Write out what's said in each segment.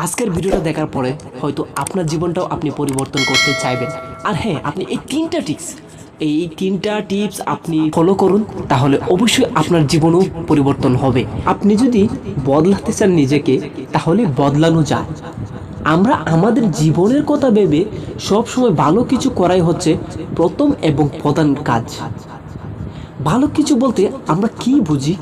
আজকের ভিডিওটা দেখার পরে হয়তো আপনার জীবনটাও আপনি পরিবর্তন করতে চাইবেন। আর হ্যাঁ, আপনি এই তিনটা টিপস আপনি ফলো করুন, তাহলে অবশ্যই আপনার জীবনও পরিবর্তন হবে। আপনি যদি বদলাতে চান নিজেকে, তাহলে বদলানো যায়। আমরা আমাদের জীবনের কথা ভেবে সবসময় ভালো কিছু করাই হচ্ছে প্রথম এবং প্রধান কাজ। ভালো কিছু বলতে আমরা কি বুঝি?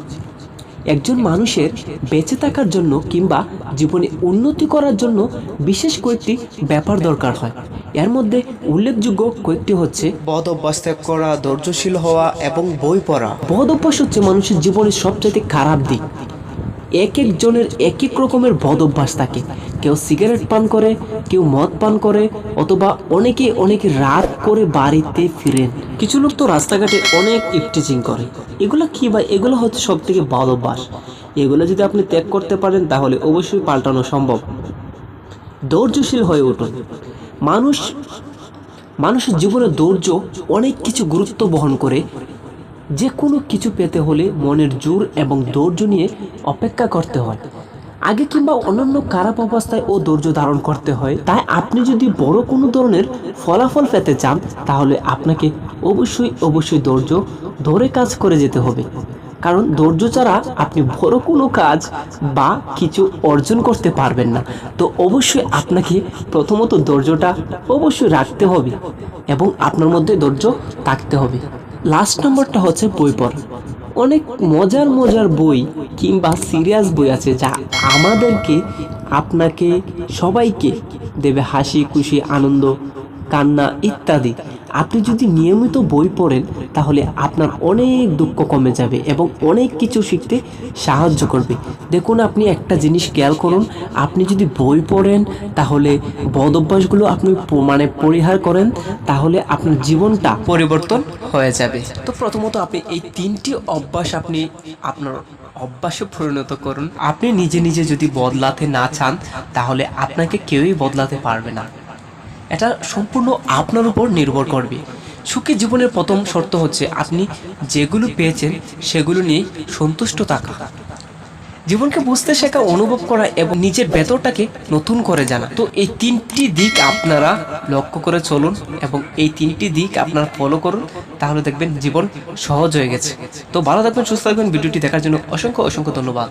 একজন মানুষের বেঁচে থাকার জন্য কিংবা জীবনে উন্নতি করার জন্য বিশেষ কয়েকটি ব্যাপার দরকার হয়। এর মধ্যে উল্লেখযোগ্য কয়েকটি হচ্ছে বদ অভ্যাস ত্যাগ করা, ধৈর্যশীল হওয়া এবং বই পড়া। বদ অভ্যাস হচ্ছে মানুষের জীবনের সবচেয়ে খারাপ দিক। এক একজনের এক এক রকমের বদ অভ্যাস থাকে। কেউ সিগারেট পান করে, কেউ মদ পান করে, অথবা অনেকে রাত করে বাড়িতে ফিরেন। কিছু লোক তো রাস্তাঘাটে অনেক ইফটিজিং করে। এগুলো কি ভাই? এগুলো হচ্ছে সব থেকে বদ অভ্যাস। এগুলো যদি আপনি ত্যাগ করতে পারেন তাহলে অবশ্যই পাল্টানো সম্ভব। ধৈর্যশীল হয়ে উঠুন। মানুষের জীবনে ধৈর্য অনেক কিছু গুরুত্ব বহন করে। যে কোনো কিছু পেতে হলে মনের জোর এবং ধৈর্য নিয়ে অপেক্ষা করতে হয়। আগে কিংবা অন্যান্য খারাপ অবস্থায় ও ধৈর্য ধারণ করতে হয়। তাই আপনি যদি বড় কোনো ধরনের ফলাফল পেতে চান, তাহলে আপনাকে অবশ্যই ধৈর্য ধরে কাজ করে যেতে হবে। কারণ ধৈর্য ছাড়া আপনি বড় কোনো কাজ বা কিছু অর্জন করতে পারবেন না। তো অবশ্যই আপনাকে প্রথমত ধৈর্যটা অবশ্যই রাখতে হবে এবং আপনার মধ্যে ধৈর্য থাকতে হবে। লাস্ট নম্বরটা হচ্ছে বই পড়া। অনেক মজার বই কিংবা সিরিয়াস বই আছে যা আমাদেরকে, আপনাকে, সবাইকে দেবে হাসি, খুশি, আনন্দ, কান্না ইত্যাদি। আপনি যদি নিয়মিত বই পড়েন তাহলে আপনার অনেক দুঃখ কমে যাবে এবং অনেক কিছু শিখতে সাহায্য করবে। দেখুন, আপনি একটা জিনিস খেয়াল করুন, আপনি যদি বই পড়েন তাহলে বদ অভ্যাসগুলো আপনি পরিহার করেন, তাহলে আপনার জীবনটা পরিবর্তন হয়ে যাবে। তো প্রথমত আপনি এই তিনটি অভ্যাস আপনার অভ্যাসে পরিণত করুন। আপনি নিজে যদি বদলাতে না চান তাহলে আপনাকে কেউই বদলাতে পারবে না। এটা সম্পূর্ণ আপনার উপর নির্ভর করবে। সুখী জীবনের প্রথম শর্ত হচ্ছে আপনি যেগুলো পেয়েছেন সেগুলো নিয়ে সন্তুষ্ট থাকা। জীবনকে বুঝতে শেখা, অনুভব করা এবং নিজের ভেতরটাকে নতুন করে জানা। তো এই তিনটি দিক আপনারা লক্ষ্য করে চলুন এবং এই তিনটি দিক আপনারা ফলো করুন, তাহলে দেখবেন জীবন সহজ হয়ে গেছে। তো ভালো থাকবেন, সুস্থ থাকবেন। ভিডিওটি দেখার জন্য অসংখ্য ধন্যবাদ।